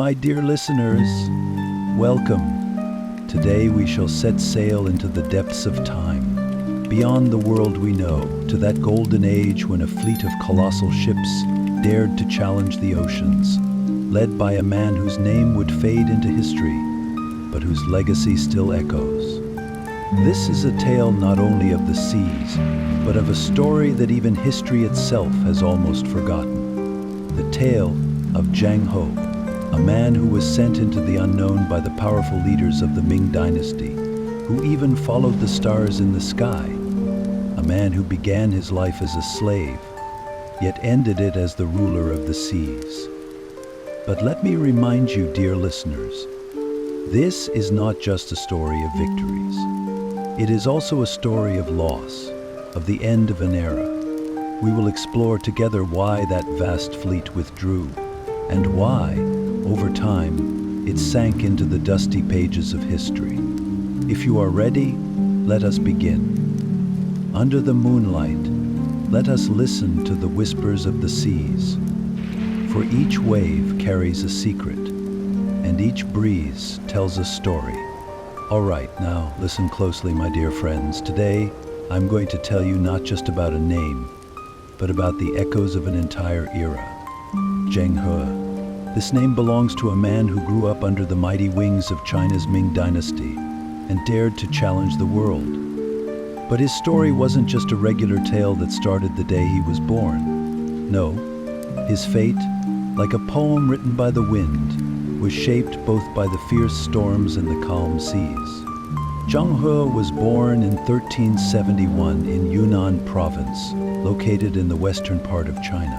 My dear listeners, welcome. Today we shall set sail into the depths of time, beyond the world we know, to that golden age when a fleet of colossal ships dared to challenge the oceans, led by a man whose name would fade into history, but whose legacy still echoes. This is a tale not only of the seas, but of a story that even history itself has almost forgotten. The tale of Zheng He, a man who was sent into the unknown by the powerful leaders of the Ming Dynasty, who even followed the stars in the sky. A man who began his life as a slave, yet ended it as the ruler of the seas. But let me remind you, dear listeners, this is not just a story of victories. It is also a story of loss, of the end of an era. We will explore together why that vast fleet withdrew, and why, over time, it sank into the dusty pages of history. If you are ready, let us begin. Under the moonlight, let us listen to the whispers of the seas. For each wave carries a secret, and each breeze tells a story. All right, now listen closely, my dear friends. Today, I'm going to tell you not just about a name, but about the echoes of an entire era. Zheng He. This name belongs to a man who grew up under the mighty wings of China's Ming Dynasty and dared to challenge the world. But his story wasn't just a regular tale that started the day he was born. No, his fate, like a poem written by the wind, was shaped both by the fierce storms and the calm seas. Zheng He was born in 1371 in Yunnan province, located in the western part of China.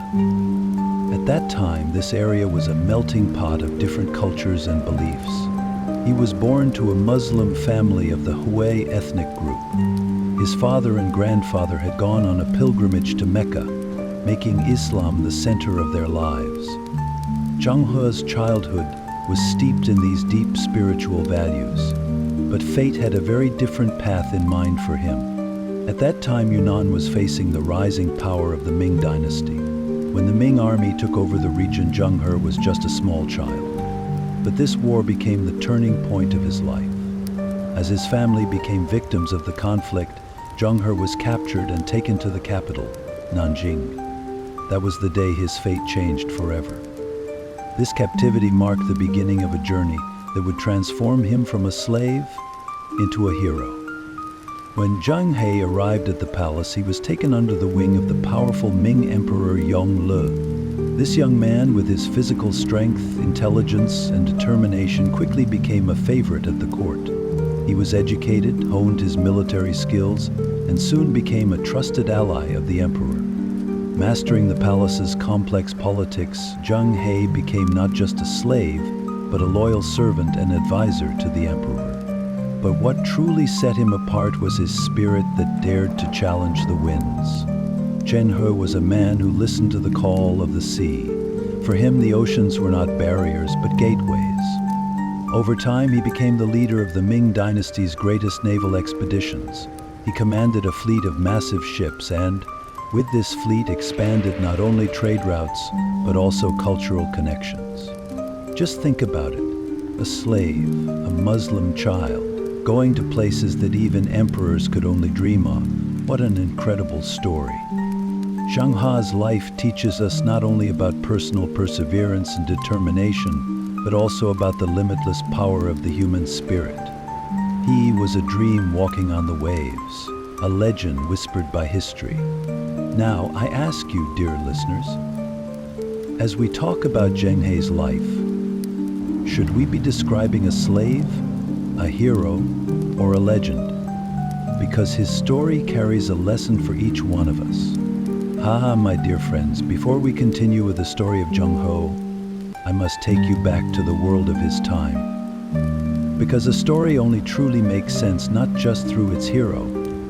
At that time, this area was a melting pot of different cultures and beliefs. He was born to a Muslim family of the Hui ethnic group. His father and grandfather had gone on a pilgrimage to Mecca, making Islam the center of their lives. Zheng He's childhood was steeped in these deep spiritual values, but fate had a very different path in mind for him. At that time, Yunnan was facing the rising power of the Ming Dynasty. When the Ming army took over the region, Zheng He was just a small child. But this war became the turning point of his life. As his family became victims of the conflict, Zheng He was captured and taken to the capital, Nanjing. That was the day his fate changed forever. This captivity marked the beginning of a journey that would transform him from a slave into a hero. When Zheng He arrived at the palace, he was taken under the wing of the powerful Ming Emperor Yongle. This young man, with his physical strength, intelligence, and determination, quickly became a favorite at the court. He was educated, honed his military skills, and soon became a trusted ally of the emperor. Mastering the palace's complex politics, Zheng He became not just a slave, but a loyal servant and advisor to the emperor. But what truly set him apart was his spirit that dared to challenge the winds. Zheng He was a man who listened to the call of the sea. For him, the oceans were not barriers, but gateways. Over time, he became the leader of the Ming Dynasty's greatest naval expeditions. He commanded a fleet of massive ships and, with this fleet, expanded not only trade routes, but also cultural connections. Just think about it. A slave, a Muslim child, going to places that even emperors could only dream of. What an incredible story. Zheng He's life teaches us not only about personal perseverance and determination, but also about the limitless power of the human spirit. He was a dream walking on the waves, a legend whispered by history. Now, I ask you, dear listeners, as we talk about Zheng He's life, should we be describing a slave, a hero, or a legend? Because his story carries a lesson for each one of us. My dear friends, before we continue with the story of Zheng He, I must take you back to the world of his time. Because a story only truly makes sense not just through its hero,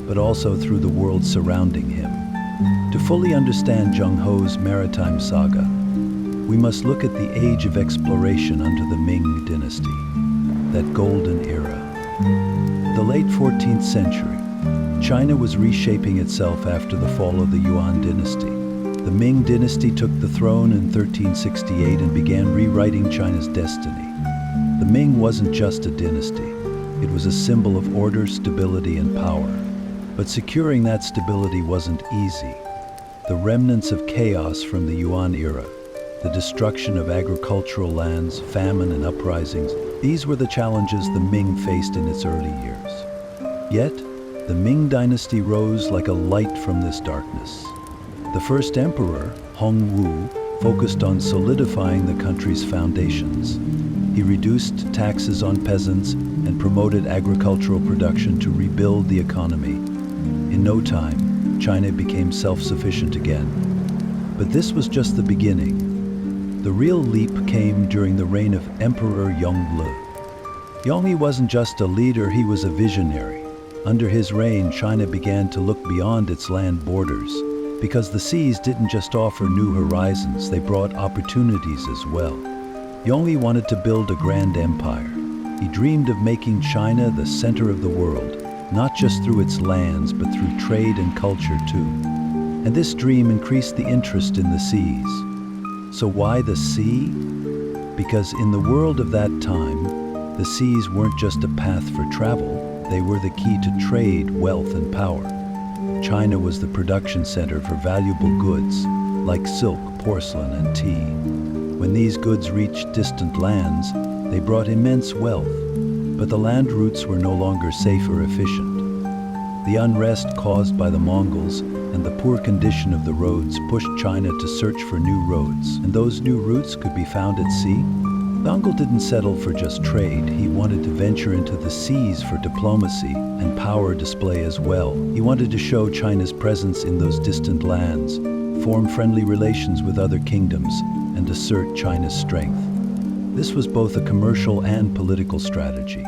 but also through the world surrounding him. To fully understand Zheng He's maritime saga, we must look at the age of exploration under the Ming Dynasty, that golden era. The late 14th century, China was reshaping itself after the fall of the Yuan dynasty. The Ming Dynasty took the throne in 1368 and began rewriting China's destiny. The Ming wasn't just a dynasty. It was a symbol of order, stability, and power. But securing that stability wasn't easy. The remnants of chaos from the Yuan era, the destruction of agricultural lands, famine, and uprisings, these were the challenges the Ming faced in its early years. Yet, the Ming Dynasty rose like a light from this darkness. The first emperor, Hongwu, focused on solidifying the country's foundations. He reduced taxes on peasants and promoted agricultural production to rebuild the economy. In no time, China became self-sufficient again. But this was just the beginning. The real leap came during the reign of Emperor Yongle. Yongle wasn't just a leader, he was a visionary. Under his reign, China began to look beyond its land borders, because the seas didn't just offer new horizons, they brought opportunities as well. Yongle wanted to build a grand empire. He dreamed of making China the center of the world, not just through its lands, but through trade and culture too. And this dream increased the interest in the seas. So why the sea? Because in the world of that time, the seas weren't just a path for travel, they were the key to trade, wealth, and power. China was the production center for valuable goods, like silk, porcelain, and tea. When these goods reached distant lands, they brought immense wealth, but the land routes were no longer safe or efficient. The unrest caused by the Mongols and the poor condition of the roads pushed China to search for new roads, and those new routes could be found at sea. Yongle didn't settle for just trade. He wanted to venture into the seas for diplomacy and power display as well. He wanted to show China's presence in those distant lands, form friendly relations with other kingdoms, and assert China's strength. This was both a commercial and political strategy,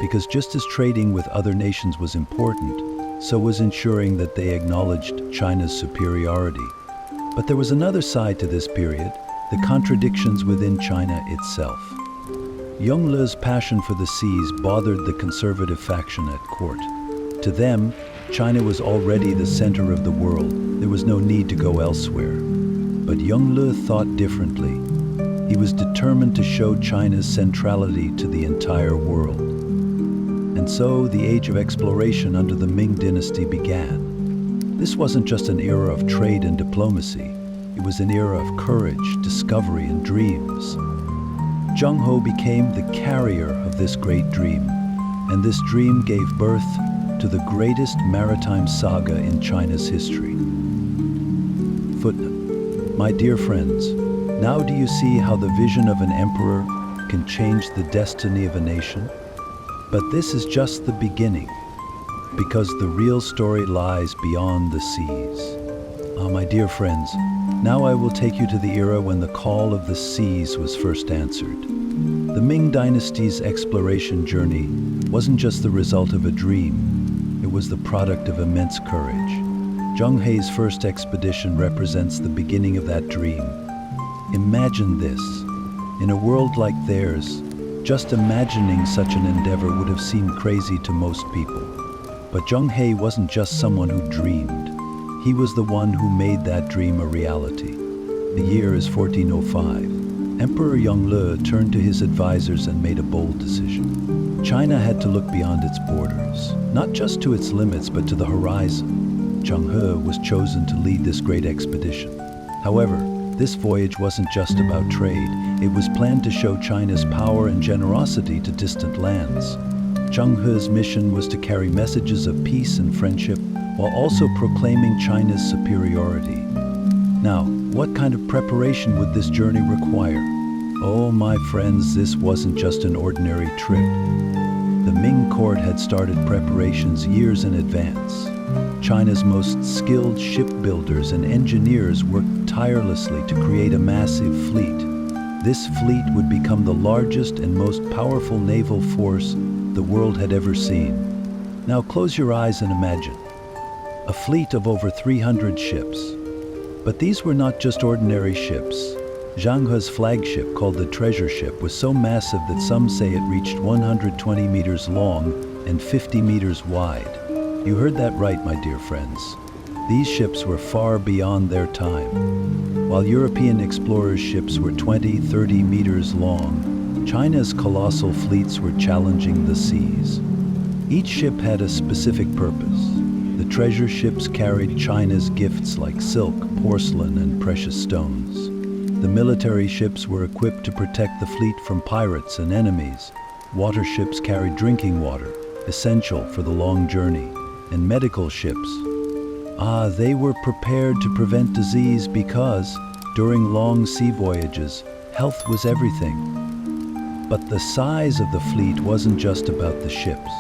because just as trading with other nations was important, so was ensuring that they acknowledged China's superiority. But there was another side to this period, the contradictions within China itself. Yongle's passion for the seas bothered the conservative faction at court. To them, China was already the center of the world. There was no need to go elsewhere. But Yongle thought differently. He was determined to show China's centrality to the entire world. And so the age of exploration under the Ming Dynasty began. This wasn't just an era of trade and diplomacy. It was an era of courage, discovery, and dreams. Zheng He became the carrier of this great dream, and this dream gave birth to the greatest maritime saga in China's history. Footnote: my dear friends, now do you see how the vision of an emperor can change the destiny of a nation? But this is just the beginning, because the real story lies beyond the seas. My dear friends, now I will take you to the era when the call of the seas was first answered. The Ming Dynasty's exploration journey wasn't just the result of a dream, it was the product of immense courage. Zheng He's first expedition represents the beginning of that dream. Imagine this. In a world like theirs, just imagining such an endeavor would have seemed crazy to most people. But Zheng He wasn't just someone who dreamed. He was the one who made that dream a reality. The year is 1405. Emperor Yongle turned to his advisors and made a bold decision. China had to look beyond its borders, not just to its limits, but to the horizon. Zheng He was chosen to lead this great expedition. However, this voyage wasn't just about trade. It was planned to show China's power and generosity to distant lands. Zheng He's mission was to carry messages of peace and friendship, while also proclaiming China's superiority. Now, what kind of preparation would this journey require? Oh, my friends, this wasn't just an ordinary trip. The Ming court had started preparations years in advance. China's most skilled shipbuilders and engineers worked tirelessly to create a massive fleet. This fleet would become the largest and most powerful naval force the world had ever seen. Now close your eyes and imagine. A fleet of over 300 ships. But these were not just ordinary ships. Zheng He's flagship, called the treasure ship, was so massive that some say it reached 120 meters long and 50 meters wide. You heard that right, my dear friends. These ships were far beyond their time. While European explorers' ships were 20, 30 meters long, China's colossal fleets were challenging the seas. Each ship had a specific purpose. The treasure ships carried China's gifts like silk, porcelain, and precious stones. The military ships were equipped to protect the fleet from pirates and enemies. Water ships carried drinking water, essential for the long journey. And medical ships, they were prepared to prevent disease because, during long sea voyages, health was everything. But the size of the fleet wasn't just about the ships.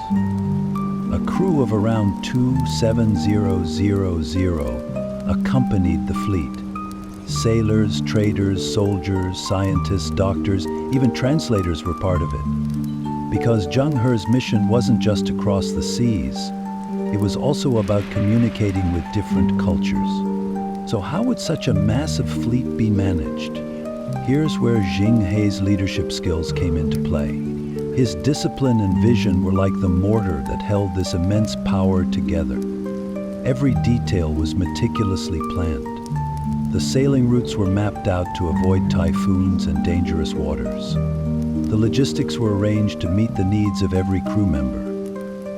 A crew of around 270,000 accompanied the fleet. Sailors, traders, soldiers, scientists, doctors, even translators were part of it. Because Zheng He's mission wasn't just to cross the seas, it was also about communicating with different cultures. So how would such a massive fleet be managed? Here's where Zheng He's leadership skills came into play. His discipline and vision were like the mortar that held this immense power together. Every detail was meticulously planned. The sailing routes were mapped out to avoid typhoons and dangerous waters. The logistics were arranged to meet the needs of every crew member.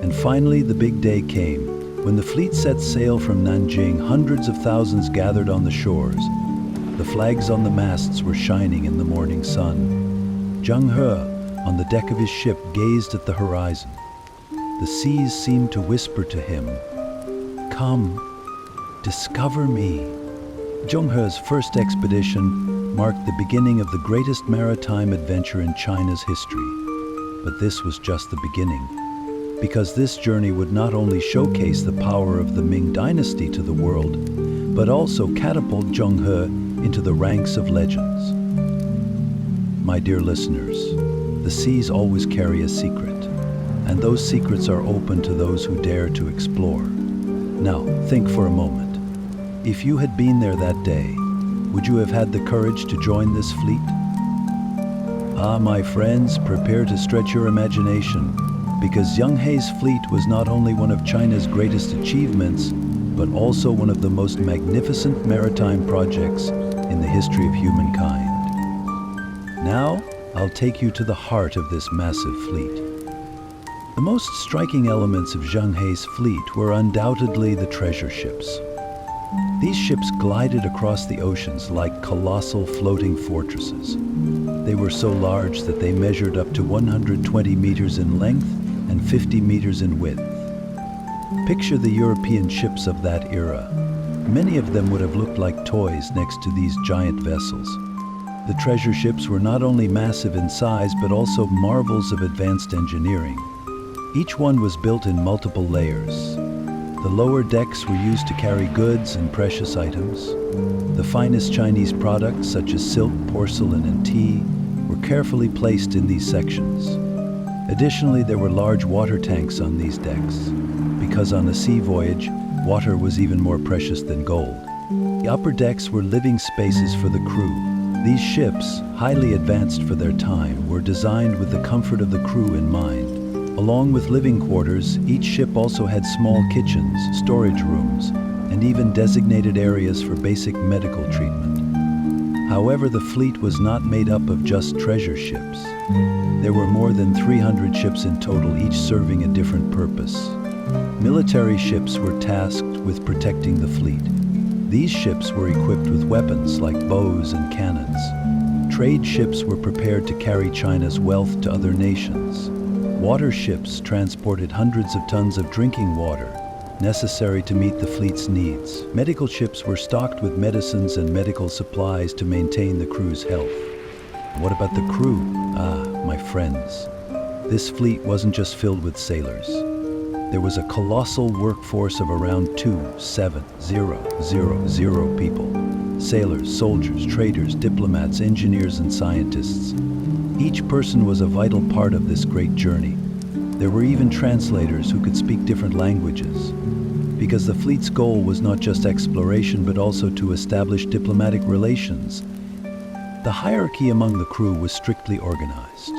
And finally, the big day came. When the fleet set sail from Nanjing, hundreds of thousands gathered on the shores. The flags on the masts were shining in the morning sun. Zheng He, on the deck of his ship, gazed at the horizon. The seas seemed to whisper to him, "Come, discover me." Zheng He's first expedition marked the beginning of the greatest maritime adventure in China's history. But this was just the beginning, because this journey would not only showcase the power of the Ming Dynasty to the world, but also catapult Zheng He into the ranks of legends. My dear listeners, the seas always carry a secret, and those secrets are open to those who dare to explore. Now, think for a moment. If you had been there that day, would you have had the courage to join this fleet? My friends, prepare to stretch your imagination, because Zheng He's fleet was not only one of China's greatest achievements, but also one of the most magnificent maritime projects in the history of humankind. Now, I'll take you to the heart of this massive fleet. The most striking elements of Zheng He's fleet were undoubtedly the treasure ships. These ships glided across the oceans like colossal floating fortresses. They were so large that they measured up to 120 meters in length and 50 meters in width. Picture the European ships of that era. Many of them would have looked like toys next to these giant vessels. The treasure ships were not only massive in size, but also marvels of advanced engineering. Each one was built in multiple layers. The lower decks were used to carry goods and precious items. The finest Chinese products, such as silk, porcelain, and tea, were carefully placed in these sections. Additionally, there were large water tanks on these decks, because on a sea voyage, water was even more precious than gold. The upper decks were living spaces for the crew. These ships, highly advanced for their time, were designed with the comfort of the crew in mind. Along with living quarters, each ship also had small kitchens, storage rooms, and even designated areas for basic medical treatment. However, the fleet was not made up of just treasure ships. There were more than 300 ships in total, each serving a different purpose. Military ships were tasked with protecting the fleet. These ships were equipped with weapons like bows and cannons. Trade ships were prepared to carry China's wealth to other nations. Water ships transported hundreds of tons of drinking water, necessary to meet the fleet's needs. Medical ships were stocked with medicines and medical supplies to maintain the crew's health. What about the crew? My friends, this fleet wasn't just filled with sailors. There was a colossal workforce of around 2,700 people. Sailors, soldiers, traders, diplomats, engineers, and scientists. Each person was a vital part of this great journey. There were even translators who could speak different languages, because the fleet's goal was not just exploration, but also to establish diplomatic relations. The hierarchy among the crew was strictly organized.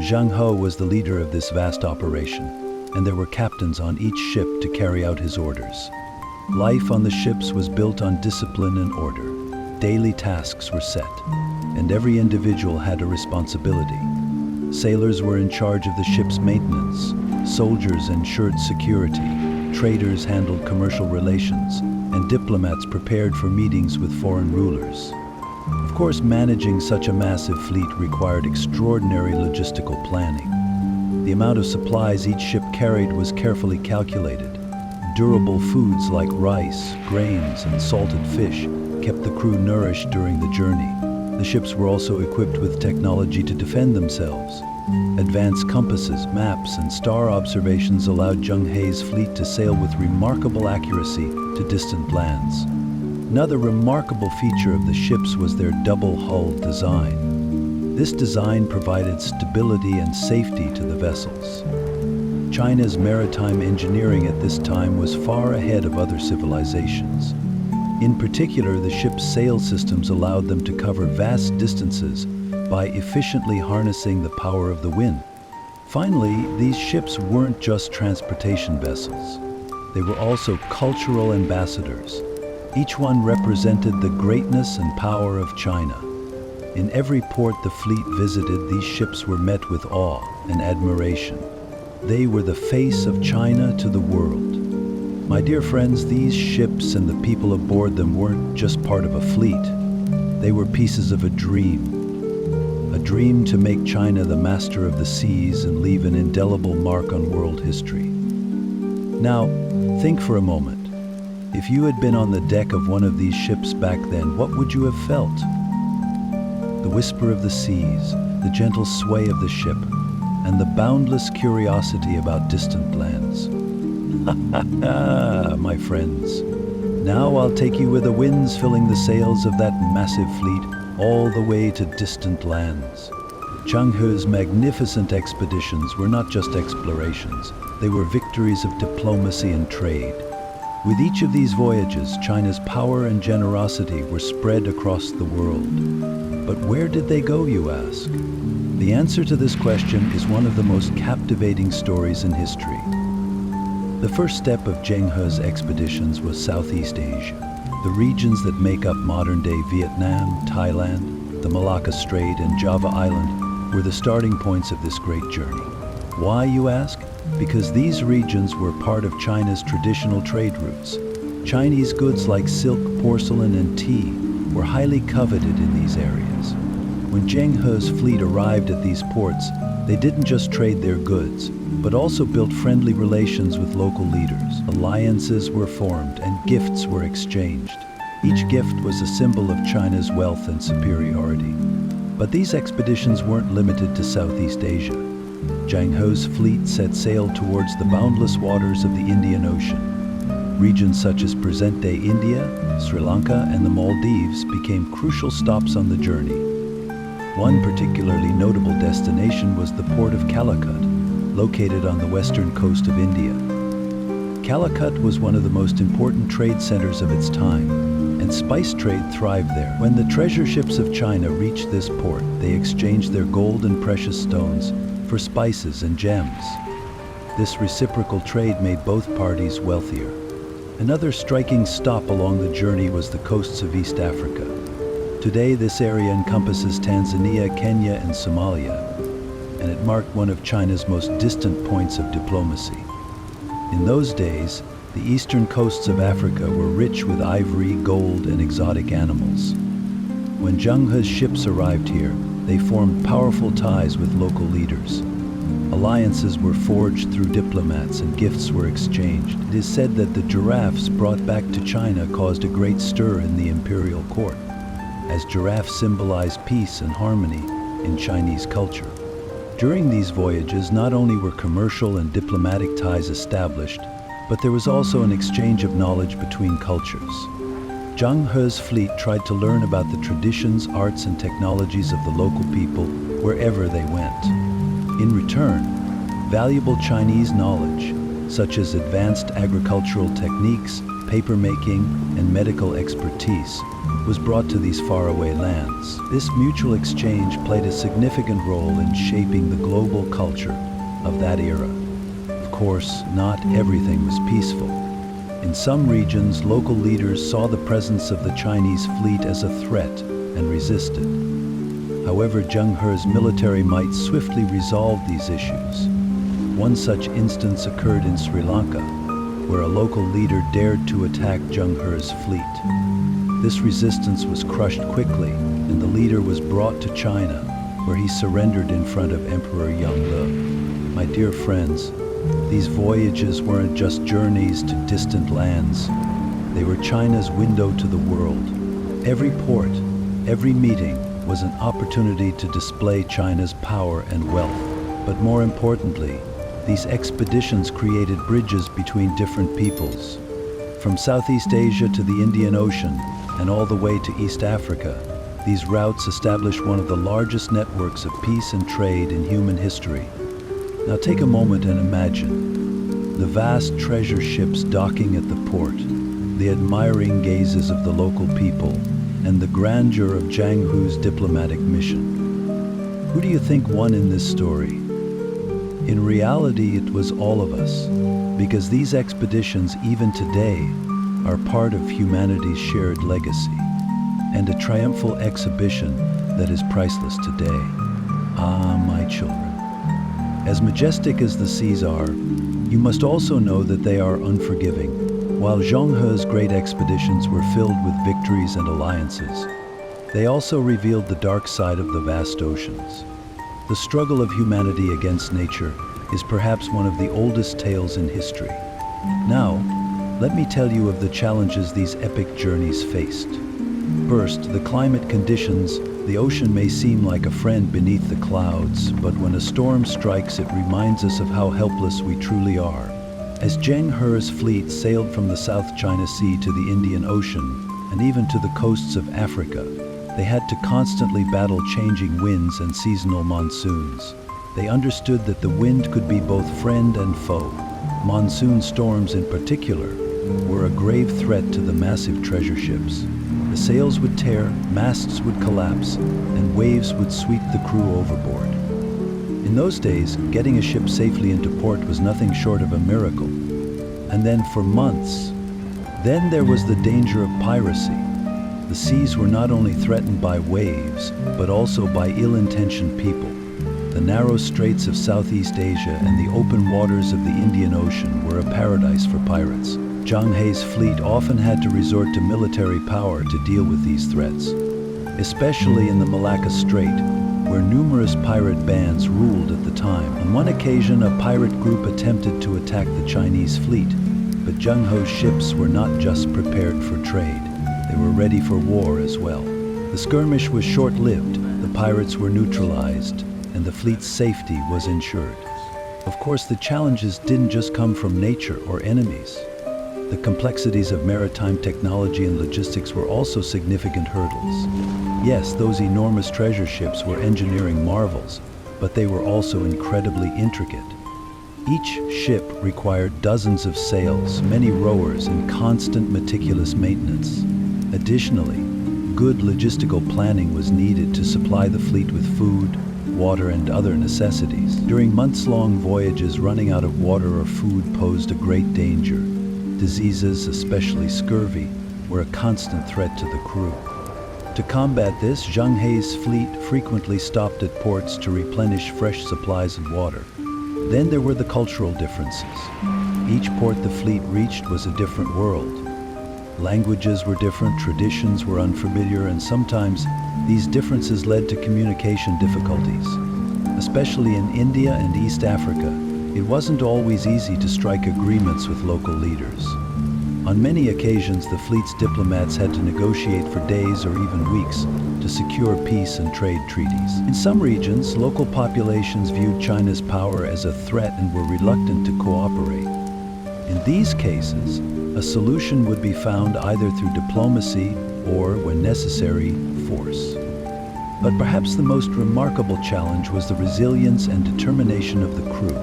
Zheng He was the leader of this vast operation. and there were captains on each ship to carry out his orders. Life on the ships was built on discipline and order. Daily tasks were set, and every individual had a responsibility. Sailors were in charge of the ship's maintenance, soldiers ensured security, traders handled commercial relations, and diplomats prepared for meetings with foreign rulers. Of course, managing such a massive fleet required extraordinary logistical planning. The amount of supplies each ship carried was carefully calculated. Durable foods like rice, grains, and salted fish kept the crew nourished during the journey. The ships were also equipped with technology to defend themselves. Advanced compasses, maps, and star observations allowed Zheng He's fleet to sail with remarkable accuracy to distant lands. Another remarkable feature of the ships was their double-hulled design. This design provided stability and safety to the vessels. China's maritime engineering at this time was far ahead of other civilizations. In particular, the ship's sail systems allowed them to cover vast distances by efficiently harnessing the power of the wind. Finally, these ships weren't just transportation vessels. They were also cultural ambassadors. Each one represented the greatness and power of China. In every port the fleet visited, these ships were met with awe and admiration. They were the face of China to the world. My dear friends, these ships and the people aboard them weren't just part of a fleet. They were pieces of a dream to make China the master of the seas and leave an indelible mark on world history. Now, think for a moment. If you had been on the deck of one of these ships back then, what would you have felt? The whisper of the seas, the gentle sway of the ship, and the boundless curiosity about distant lands. My friends, now I'll take you where the wind's filling the sails of that massive fleet all the way to distant lands. Zheng He's magnificent expeditions were not just explorations, they were victories of diplomacy and trade. With each of these voyages, China's power and generosity were spread across the world. But where did they go, you ask? The answer to this question is one of the most captivating stories in history. The first step of Zheng He's expeditions was Southeast Asia. The regions that make up modern-day Vietnam, Thailand, the Malacca Strait, and Java Island were the starting points of this great journey. Why, you ask? Because these regions were part of China's traditional trade routes. Chinese goods like silk, porcelain, and tea were highly coveted in these areas. When Zheng He's fleet arrived at these ports, they didn't just trade their goods, but also built friendly relations with local leaders. Alliances were formed and gifts were exchanged. Each gift was a symbol of China's wealth and superiority. But these expeditions weren't limited to Southeast Asia. Zheng He's fleet set sail towards the boundless waters of the Indian Ocean. Regions such as present-day India, Sri Lanka, and the Maldives became crucial stops on the journey. One particularly notable destination was the port of Calicut, located on the western coast of India. Calicut was one of the most important trade centers of its time, and spice trade thrived there. When the treasure ships of China reached this port, they exchanged their gold and precious stones for spices and gems. This reciprocal trade made both parties wealthier. Another striking stop along the journey was the coasts of East Africa. Today, this area encompasses Tanzania, Kenya, and Somalia, and it marked one of China's most distant points of diplomacy. In those days, the eastern coasts of Africa were rich with ivory, gold, and exotic animals. When Zheng He's ships arrived here, they formed powerful ties with local leaders. Alliances were forged through diplomats and gifts were exchanged. It is said that the giraffes brought back to China caused a great stir in the imperial court, as giraffes symbolize peace and harmony in Chinese culture. During these voyages, not only were commercial and diplomatic ties established, but there was also an exchange of knowledge between cultures. Zheng He's fleet tried to learn about the traditions, arts, and technologies of the local people wherever they went. In return, valuable Chinese knowledge, such as advanced agricultural techniques, papermaking, and medical expertise, was brought to these faraway lands. This mutual exchange played a significant role in shaping the global culture of that era. Of course, not everything was peaceful. In some regions, local leaders saw the presence of the Chinese fleet as a threat and resisted. However, Zheng He's military might swiftly resolve these issues. One such instance occurred in Sri Lanka, where a local leader dared to attack Zheng He's fleet. This resistance was crushed quickly, and the leader was brought to China, where he surrendered in front of Emperor Yongle. My dear friends, these voyages weren't just journeys to distant lands. They were China's window to the world. Every port, every meeting was an opportunity to display China's power and wealth. But more importantly, these expeditions created bridges between different peoples. From Southeast Asia to the Indian Ocean and all the way to East Africa, these routes established one of the largest networks of peace and trade in human history. Now take a moment and imagine the vast treasure ships docking at the port, the admiring gazes of the local people, and the grandeur of Zheng He's diplomatic mission. Who do you think won in this story? In reality, it was all of us, because these expeditions, even today, are part of humanity's shared legacy, and a triumphal exhibition that is priceless today. Ah, my children. As majestic as the seas are, you must also know that they are unforgiving. While Zheng He's great expeditions were filled with victories and alliances, they also revealed the dark side of the vast oceans. The struggle of humanity against nature is perhaps one of the oldest tales in history. Now, let me tell you of the challenges these epic journeys faced. First, the climate conditions. The ocean may seem like a friend beneath the clouds, but when a storm strikes, it reminds us of how helpless we truly are. As Zheng He's fleet sailed from the South China Sea to the Indian Ocean, and even to the coasts of Africa, they had to constantly battle changing winds and seasonal monsoons. They understood that the wind could be both friend and foe. Monsoon storms in particular were a grave threat to the massive treasure ships. The sails would tear, masts would collapse, and waves would sweep the crew overboard. In those days, getting a ship safely into port was nothing short of a miracle. And then for months, then there was the danger of piracy. The seas were not only threatened by waves, but also by ill-intentioned people. The narrow straits of Southeast Asia and the open waters of the Indian Ocean were a paradise for pirates. Zheng He's fleet often had to resort to military power to deal with these threats, especially in the Malacca Strait, where numerous pirate bands ruled at the time. On one occasion, a pirate group attempted to attack the Chinese fleet, but Zheng He's ships were not just prepared for trade, they were ready for war as well. The skirmish was short-lived, the pirates were neutralized, and the fleet's safety was ensured. Of course, the challenges didn't just come from nature or enemies. The complexities of maritime technology and logistics were also significant hurdles. Yes, those enormous treasure ships were engineering marvels, but they were also incredibly intricate. Each ship required dozens of sails, many rowers, and constant meticulous maintenance. Additionally, good logistical planning was needed to supply the fleet with food, water, and other necessities. During months-long voyages, running out of water or food posed a great danger. Diseases, especially scurvy, were a constant threat to the crew. To combat this, Zheng He's fleet frequently stopped at ports to replenish fresh supplies of water. Then there were the cultural differences. Each port the fleet reached was a different world. Languages were different, traditions were unfamiliar, and sometimes these differences led to communication difficulties. Especially in India and East Africa, it wasn't always easy to strike agreements with local leaders. On many occasions, the fleet's diplomats had to negotiate for days or even weeks to secure peace and trade treaties. In some regions, local populations viewed China's power as a threat and were reluctant to cooperate. In these cases, a solution would be found either through diplomacy or, when necessary, force. But perhaps the most remarkable challenge was the resilience and determination of the crew.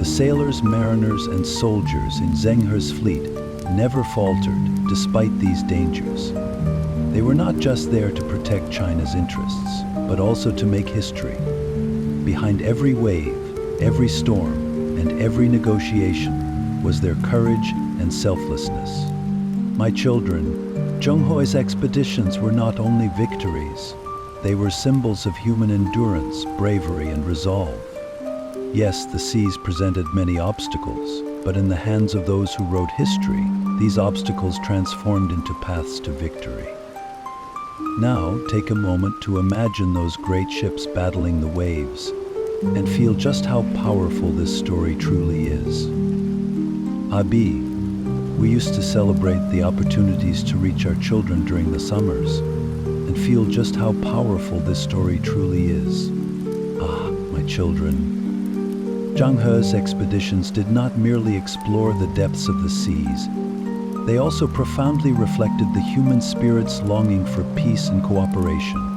The sailors, mariners, and soldiers in Zheng He's fleet never faltered despite these dangers. They were not just there to protect China's interests, but also to make history. Behind every wave, every storm, and every negotiation was their courage and selflessness. My children, Zheng He's expeditions were not only victories, they were symbols of human endurance, bravery, and resolve. Yes, the seas presented many obstacles, but in the hands of those who wrote history, these obstacles transformed into paths to victory. Now, take a moment to imagine those great ships battling the waves and feel just how powerful this story truly is. Abi, we used to celebrate the opportunities to reach our children during the summers and feel just how powerful this story truly is. Ah, my children. Zheng He's expeditions did not merely explore the depths of the seas, they also profoundly reflected the human spirit's longing for peace and cooperation.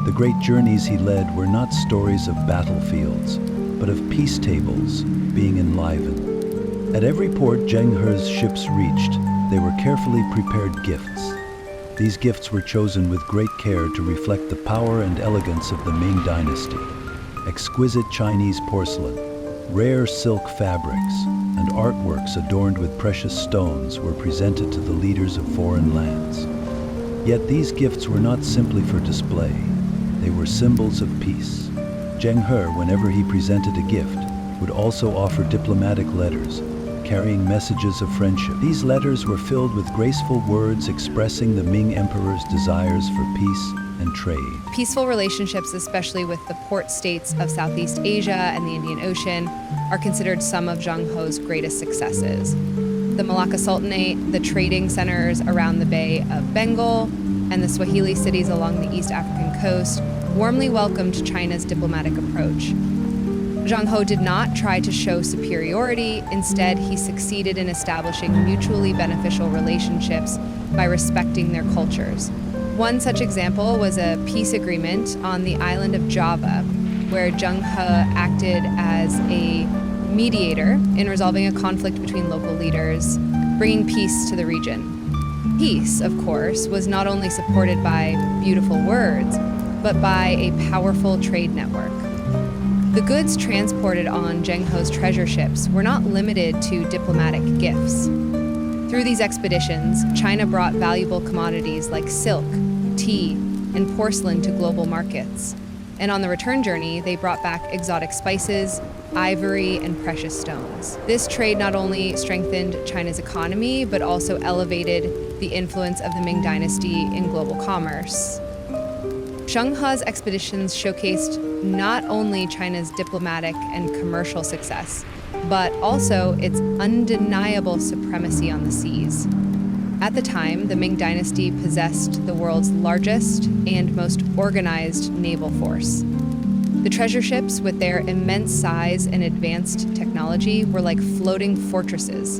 The great journeys he led were not stories of battlefields, but of peace tables being enlivened. At every port Zheng He's ships reached, they were carefully prepared gifts. These gifts were chosen with great care to reflect the power and elegance of the Ming Dynasty. Exquisite Chinese porcelain, rare silk fabrics, and artworks adorned with precious stones were presented to the leaders of foreign lands. Yet these gifts were not simply for display, they were symbols of peace. Zheng He, whenever he presented a gift, would also offer diplomatic letters, carrying messages of friendship. These letters were filled with graceful words expressing the Ming Emperor's desires for peace and trade. Peaceful relationships, especially with the port states of Southeast Asia and the Indian Ocean, are considered some of Zheng He's greatest successes. The Malacca Sultanate, the trading centers around the Bay of Bengal, and the Swahili cities along the East African coast warmly welcomed China's diplomatic approach. Zheng He did not try to show superiority. Instead, he succeeded in establishing mutually beneficial relationships by respecting their cultures. One such example was a peace agreement on the island of Java, where Zheng He acted as a mediator in resolving a conflict between local leaders, bringing peace to the region. Peace, of course, was not only supported by beautiful words, but by a powerful trade network. The goods transported on Zheng He's treasure ships were not limited to diplomatic gifts. Through these expeditions, China brought valuable commodities like silk, tea, and porcelain to global markets. And on the return journey, they brought back exotic spices, ivory, and precious stones. This trade not only strengthened China's economy, but also elevated the influence of the Ming Dynasty in global commerce. Zheng He's expeditions showcased not only China's diplomatic and commercial success, but also its undeniable supremacy on the seas. At the time, the Ming Dynasty possessed the world's largest and most organized naval force. The treasure ships, with their immense size and advanced technology, were like floating fortresses.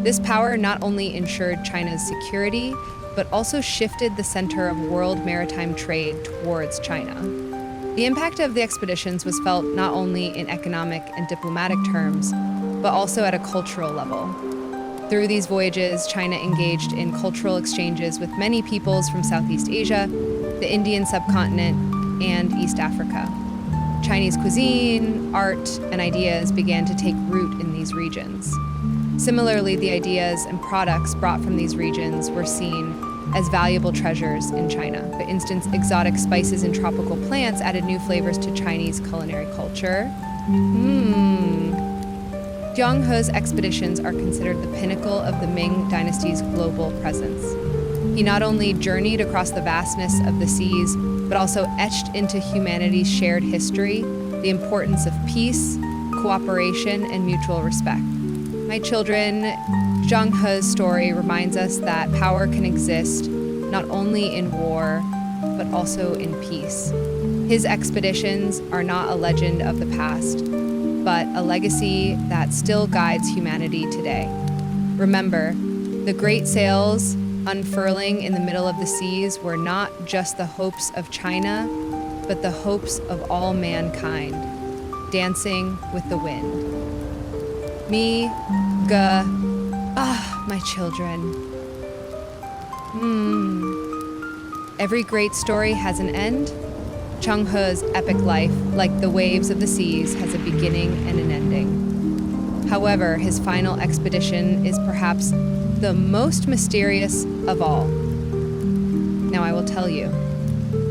This power not only ensured China's security, but also shifted the center of world maritime trade towards China. The impact of the expeditions was felt not only in economic and diplomatic terms, but also at a cultural level. Through these voyages, China engaged in cultural exchanges with many peoples from Southeast Asia, the Indian subcontinent, and East Africa. Chinese cuisine, art, and ideas began to take root in these regions. Similarly, the ideas and products brought from these regions were seen as valuable treasures in China. For instance, exotic spices and tropical plants added new flavors to Chinese culinary culture. Zheng He's expeditions are considered the pinnacle of the Ming Dynasty's global presence. He not only journeyed across the vastness of the seas, but also etched into humanity's shared history the importance of peace, cooperation, and mutual respect. My children, Zheng He's story reminds us that power can exist not only in war, but also in peace. His expeditions are not a legend of the past, but a legacy that still guides humanity today. Remember, the great sails unfurling in the middle of the seas were not just the hopes of China, but the hopes of all mankind, dancing with the wind. My children. Every great story has an end. Zheng He's epic life, like the waves of the seas, has a beginning and an ending. However, his final expedition is perhaps the most mysterious of all. Now I will tell you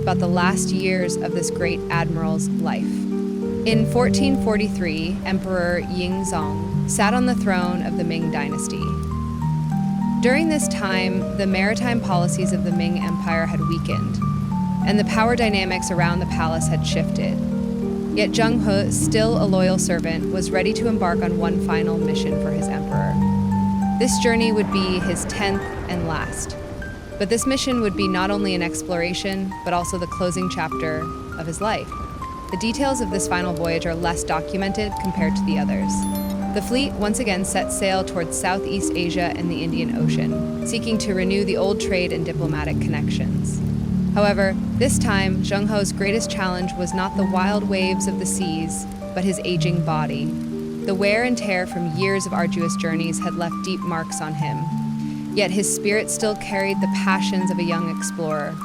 about the last years of this great admiral's life. In 1443, Emperor Yingzong sat on the throne of the Ming Dynasty. During this time, the maritime policies of the Ming Empire had weakened, and the power dynamics around the palace had shifted. Yet Zheng He, still a loyal servant, was ready to embark on one final mission for his emperor. This journey would be his 10th and last. But this mission would be not only an exploration, but also the closing chapter of his life. The details of this final voyage are less documented compared to the others. The fleet once again set sail towards Southeast Asia and the Indian Ocean, seeking to renew the old trade and diplomatic connections. However, this time, Zheng He's greatest challenge was not the wild waves of the seas, but his aging body. The wear and tear from years of arduous journeys had left deep marks on him, yet his spirit still carried the passions of a young explorer.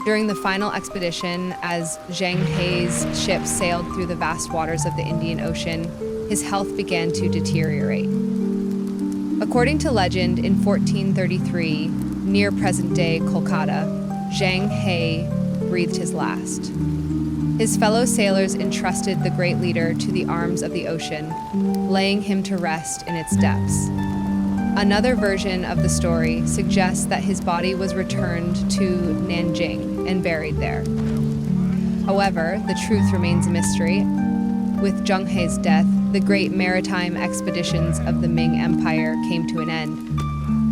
During the final expedition, as Zheng He's ship sailed through the vast waters of the Indian Ocean, his health began to deteriorate. According to legend, in 1433, near present-day Kolkata, Zheng He breathed his last. His fellow sailors entrusted the great leader to the arms of the ocean, laying him to rest in its depths. Another version of the story suggests that his body was returned to Nanjing and buried there. However, the truth remains a mystery. With Zheng He's death, the great maritime expeditions of the Ming Empire came to an end.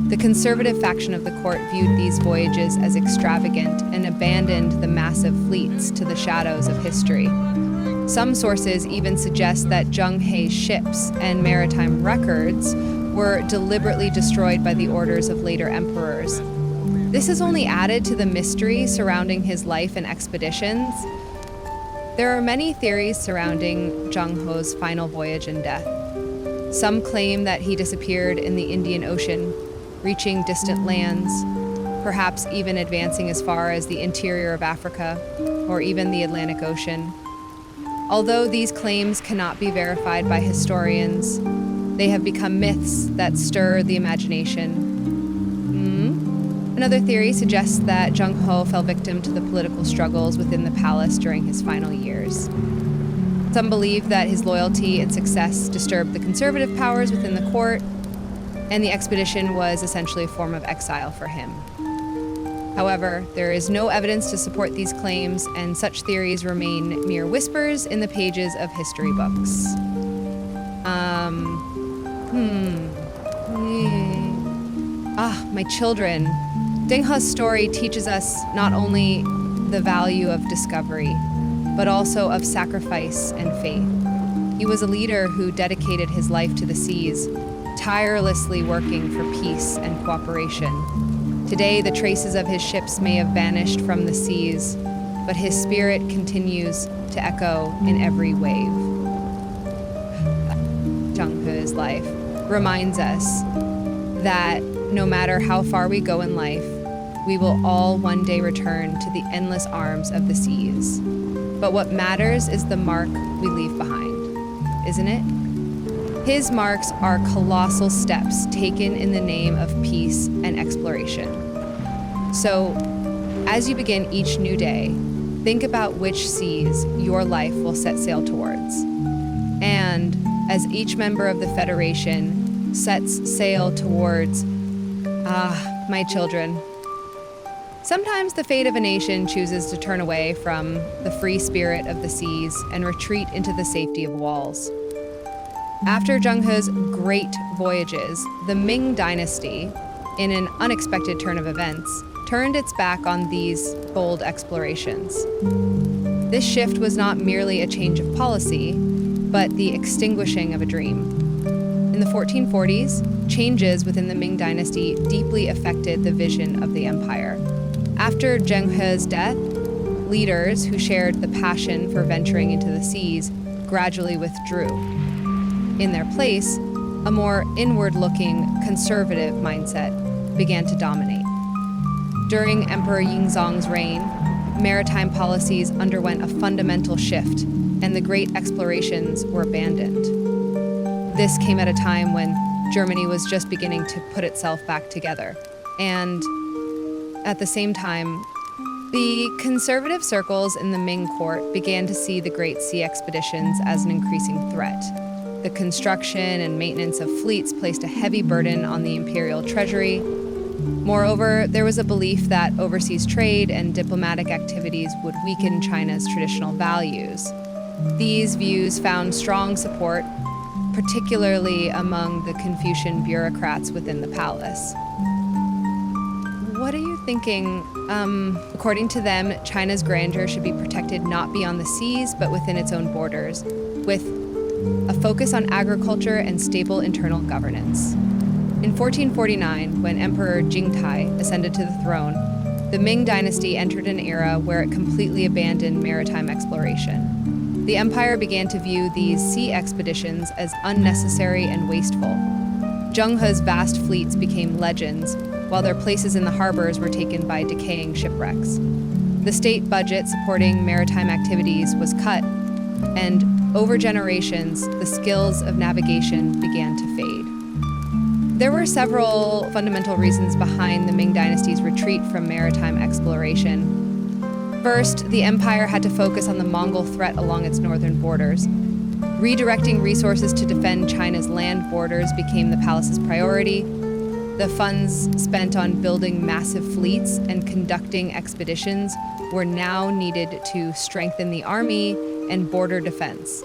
The conservative faction of the court viewed these voyages as extravagant and abandoned the massive fleets to the shadows of history. Some sources even suggest that Zheng He's ships and maritime records were deliberately destroyed by the orders of later emperors. This has only added to the mystery surrounding his life and expeditions. There are many theories surrounding Zheng He's final voyage and death. Some claim that he disappeared in the Indian Ocean, reaching distant lands, perhaps even advancing as far as the interior of Africa or even the Atlantic Ocean. Although these claims cannot be verified by historians, they have become myths that stir the imagination. Another theory suggests that Zheng He fell victim to the political struggles within the palace during his final years. Some believe that his loyalty and success disturbed the conservative powers within the court, and the expedition was essentially a form of exile for him. However, there is no evidence to support these claims, and such theories remain mere whispers in the pages of history books. My children. Zheng He's story teaches us not only the value of discovery, but also of sacrifice and faith. He was a leader who dedicated his life to the seas, tirelessly working for peace and cooperation. Today, the traces of his ships may have vanished from the seas, but his spirit continues to echo in every wave. Zheng He's life reminds us that no matter how far we go in life, we will all one day return to the endless arms of the seas. But what matters is the mark we leave behind, isn't it? His marks are colossal steps taken in the name of peace and exploration. So, as you begin each new day, think about which seas your life will set sail towards. And as each member of the Federation sets sail towards, my children, sometimes the fate of a nation chooses to turn away from the free spirit of the seas and retreat into the safety of walls. After Zheng He's great voyages, the Ming Dynasty, in an unexpected turn of events, turned its back on these bold explorations. This shift was not merely a change of policy, but the extinguishing of a dream. In the 1440s, changes within the Ming Dynasty deeply affected the vision of the empire. After Zheng He's death, leaders who shared the passion for venturing into the seas gradually withdrew. In their place, a more inward-looking, conservative mindset began to dominate. During Emperor Yingzong's reign, maritime policies underwent a fundamental shift, and the great explorations were abandoned. This came at a time when Germany was just beginning to put itself back together. And at the same time, the conservative circles in the Ming court began to see the Great Sea expeditions as an increasing threat. The construction and maintenance of fleets placed a heavy burden on the imperial treasury. Moreover, there was a belief that overseas trade and diplomatic activities would weaken China's traditional values. These views found strong support, particularly among the Confucian bureaucrats within the palace. What are you thinking? According to them, China's grandeur should be protected not beyond the seas, but within its own borders, with a focus on agriculture and stable internal governance. In 1449, when Emperor Zheng He ascended to the throne, the Ming Dynasty entered an era where it completely abandoned maritime exploration. The empire began to view these sea expeditions as unnecessary and wasteful. Zheng He's vast fleets became legends, while their places in the harbors were taken by decaying shipwrecks. The state budget supporting maritime activities was cut, and over generations, the skills of navigation began to fade. There were several fundamental reasons behind the Ming Dynasty's retreat from maritime exploration. First, the empire had to focus on the Mongol threat along its northern borders. Redirecting resources to defend China's land borders became the palace's priority. The funds spent on building massive fleets and conducting expeditions were now needed to strengthen the army and border defense.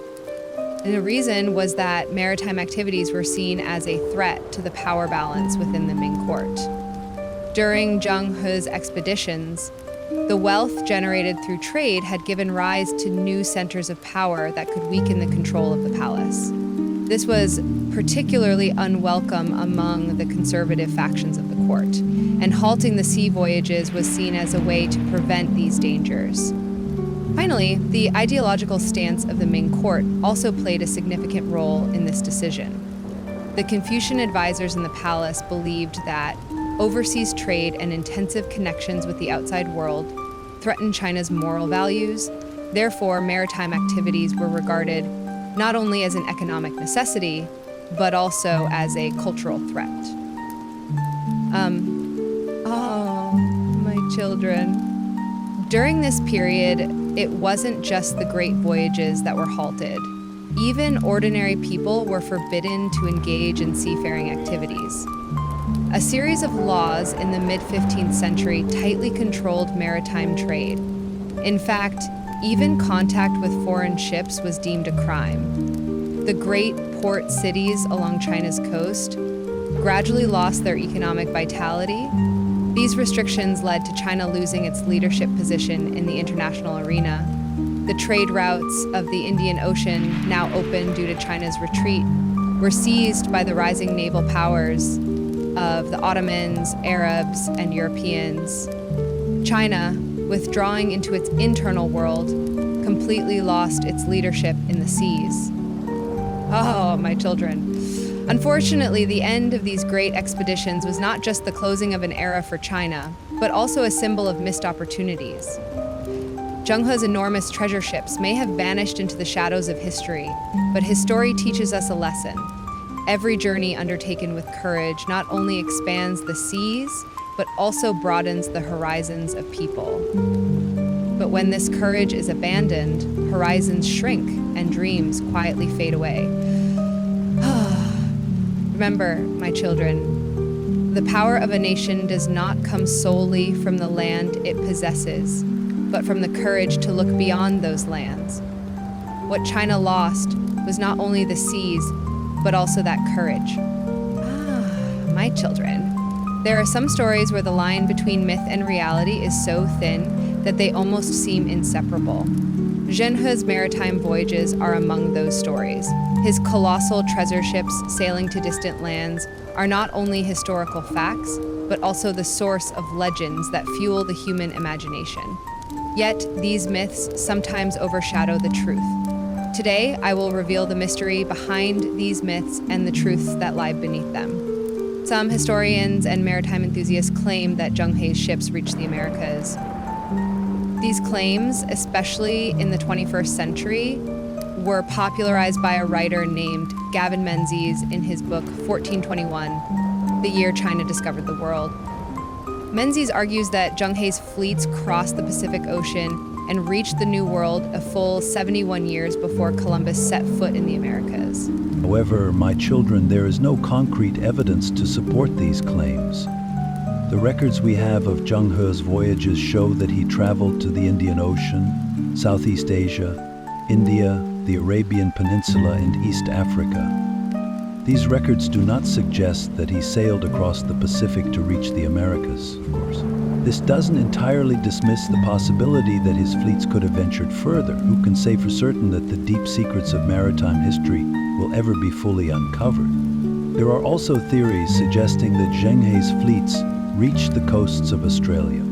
And the reason was that maritime activities were seen as a threat to the power balance within the Ming court. During Zheng He's expeditions, the wealth generated through trade had given rise to new centers of power that could weaken the control of the palace. This was particularly unwelcome among the conservative factions of the court, and halting the sea voyages was seen as a way to prevent these dangers. Finally, the ideological stance of the Ming court also played a significant role in this decision. The Confucian advisors in the palace believed that overseas trade and intensive connections with the outside world threatened China's moral values. Therefore, maritime activities were regarded not only as an economic necessity, but also as a cultural threat. Oh, my children. During this period, it wasn't just the great voyages that were halted. Even ordinary people were forbidden to engage in seafaring activities. A series of laws in the mid-15th century tightly controlled maritime trade. In fact, even contact with foreign ships was deemed a crime. The great port cities along China's coast gradually lost their economic vitality. These restrictions led to China losing its leadership position in the international arena. The trade routes of the Indian Ocean, now open due to China's retreat, were seized by the rising naval powers of the Ottomans, Arabs, and Europeans. China, withdrawing into its internal world, completely lost its leadership in the seas. Oh, my children. Unfortunately, the end of these great expeditions was not just the closing of an era for China, but also a symbol of missed opportunities. Zheng He's enormous treasure ships may have vanished into the shadows of history, but his story teaches us a lesson. Every journey undertaken with courage not only expands the seas, but also broadens the horizons of people. But when this courage is abandoned, horizons shrink and dreams quietly fade away. Remember, my children, the power of a nation does not come solely from the land it possesses, but from the courage to look beyond those lands. What China lost was not only the seas, but also that courage. My children. There are some stories where the line between myth and reality is so thin that they almost seem inseparable. Zheng He's maritime voyages are among those stories. His colossal treasure ships sailing to distant lands are not only historical facts, but also the source of legends that fuel the human imagination. Yet, these myths sometimes overshadow the truth. Today, I will reveal the mystery behind these myths and the truths that lie beneath them. Some historians and maritime enthusiasts claim that Zheng He's ships reached the Americas. These claims, especially in the 21st century, were popularized by a writer named Gavin Menzies in his book 1421, The Year China Discovered the World. Menzies argues that Zheng He's fleets crossed the Pacific Ocean and reached the New World a full 71 years before Columbus set foot in the Americas. However, my children, there is no concrete evidence to support these claims. The records we have of Zheng He's voyages show that he traveled to the Indian Ocean, Southeast Asia, India, the Arabian Peninsula, and East Africa. These records do not suggest that he sailed across the Pacific to reach the Americas, of course. This doesn't entirely dismiss the possibility that his fleets could have ventured further. Who can say for certain that the deep secrets of maritime history will ever be fully uncovered? There are also theories suggesting that Zheng He's fleets reached the coasts of Australia.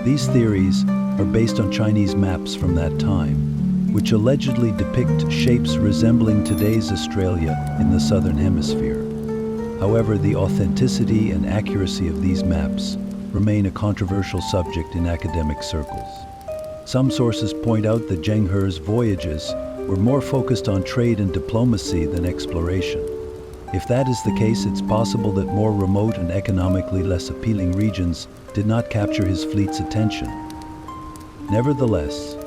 These theories are based on Chinese maps from that time, which allegedly depict shapes resembling today's Australia in the southern hemisphere. However, the authenticity and accuracy of these maps remain a controversial subject in academic circles. Some sources point out that Zheng He's voyages were more focused on trade and diplomacy than exploration. If that is the case, it's possible that more remote and economically less appealing regions did not capture his fleet's attention. Nevertheless,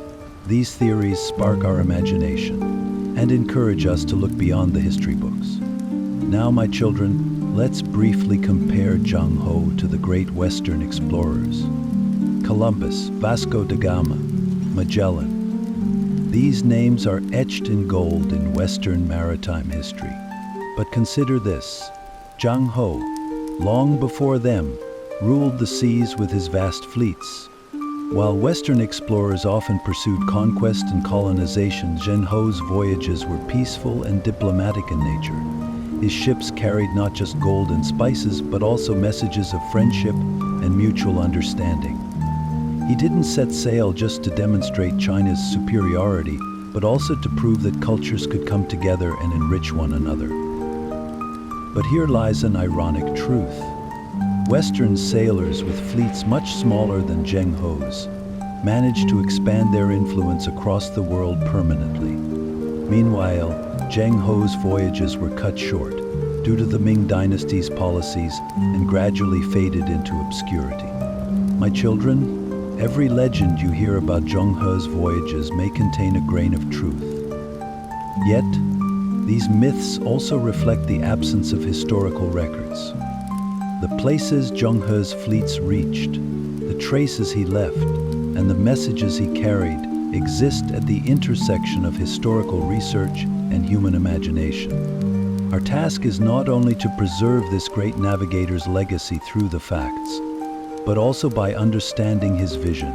these theories spark our imagination and encourage us to look beyond the history books. Now, my children, let's briefly compare Zheng He to the great Western explorers. Columbus, Vasco da Gama, Magellan. These names are etched in gold in Western maritime history. But consider this: Zheng He, long before them, ruled the seas with his vast fleets. While Western explorers often pursued conquest and colonization, Zheng He's voyages were peaceful and diplomatic in nature. His ships carried not just gold and spices, but also messages of friendship and mutual understanding. He didn't set sail just to demonstrate China's superiority, but also to prove that cultures could come together and enrich one another. But here lies an ironic truth. Western sailors with fleets much smaller than Zheng He's managed to expand their influence across the world permanently. Meanwhile, Zheng He's voyages were cut short due to the Ming Dynasty's policies and gradually faded into obscurity. My children, every legend you hear about Zheng He's voyages may contain a grain of truth. Yet, these myths also reflect the absence of historical records. The places Zheng He's fleets reached, the traces he left, and the messages he carried exist at the intersection of historical research and human imagination. Our task is not only to preserve this great navigator's legacy through the facts, but also by understanding his vision.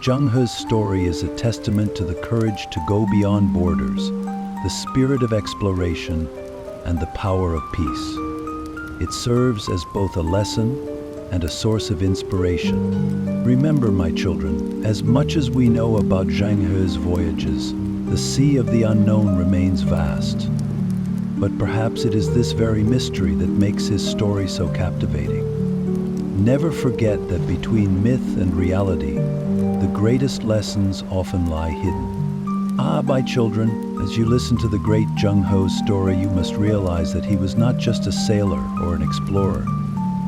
Zheng He's story is a testament to the courage to go beyond borders, the spirit of exploration, and the power of peace. It serves as both a lesson and a source of inspiration. Remember, my children, as much as we know about Zheng He's voyages, the sea of the unknown remains vast. But perhaps it is this very mystery that makes his story so captivating. Never forget that between myth and reality, the greatest lessons often lie hidden. My children, as you listen to the great Zheng He's story, you must realize that he was not just a sailor or an explorer.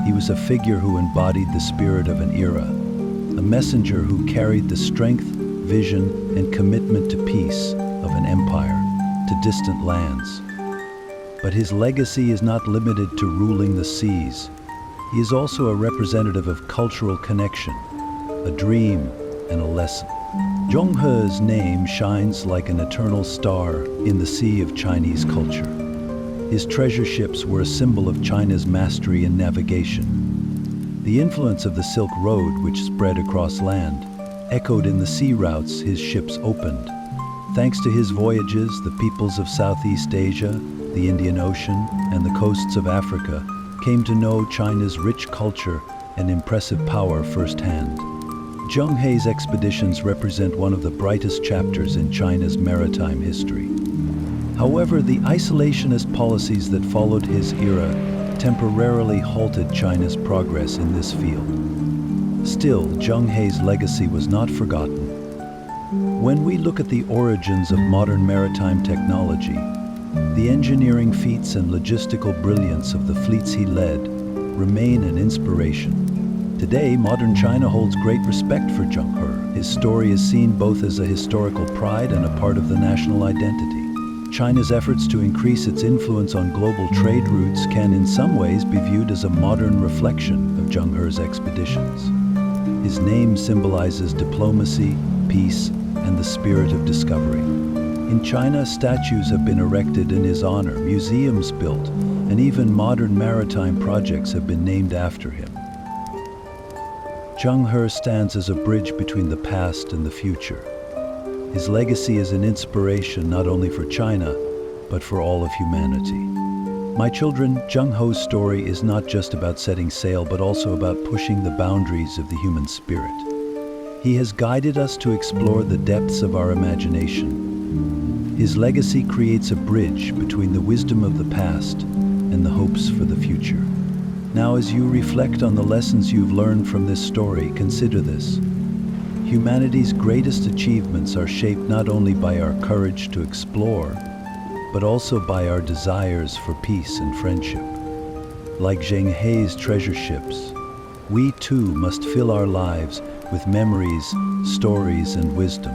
He was a figure who embodied the spirit of an era, a messenger who carried the strength, vision, and commitment to peace of an empire to distant lands. But his legacy is not limited to ruling the seas. He is also a representative of cultural connection, a dream, and a lesson. Zheng He's name shines like an eternal star in the sea of Chinese culture. His treasure ships were a symbol of China's mastery in navigation. The influence of the Silk Road, which spread across land, echoed in the sea routes his ships opened. Thanks to his voyages, the peoples of Southeast Asia, the Indian Ocean, and the coasts of Africa came to know China's rich culture and impressive power firsthand. Zheng He's expeditions represent one of the brightest chapters in China's maritime history. However, the isolationist policies that followed his era temporarily halted China's progress in this field. Still, Zheng He's legacy was not forgotten. When we look at the origins of modern maritime technology, The engineering feats and logistical brilliance of the fleets he led remain an inspiration. Today, modern China holds great respect for Zheng He. His story is seen both as a historical pride and a part of the national identity. China's efforts to increase its influence on global trade routes can in some ways be viewed as a modern reflection of Zheng He's expeditions. His name symbolizes diplomacy, peace, and the spirit of discovery. In China, statues have been erected in his honor, museums built, and even modern maritime projects have been named after him. Zheng He stands as a bridge between the past and the future. His legacy is an inspiration not only for China, but for all of humanity. My children, Zheng He's story is not just about setting sail, but also about pushing the boundaries of the human spirit. He has guided us to explore the depths of our imagination. His legacy creates a bridge between the wisdom of the past and the hopes for the future. Now, as you reflect on the lessons you've learned from this story, consider this. Humanity's greatest achievements are shaped not only by our courage to explore, but also by our desires for peace and friendship. Like Zheng He's treasure ships, we too must fill our lives with memories, stories, and wisdom.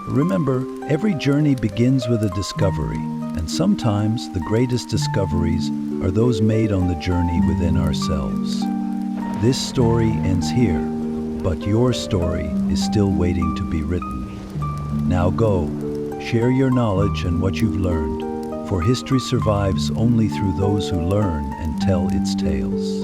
Remember, every journey begins with a discovery, and sometimes the greatest discoveries are those made on the journey within ourselves. This story ends here, but your story is still waiting to be written. Now go, share your knowledge and what you've learned, for history survives only through those who learn and tell its tales.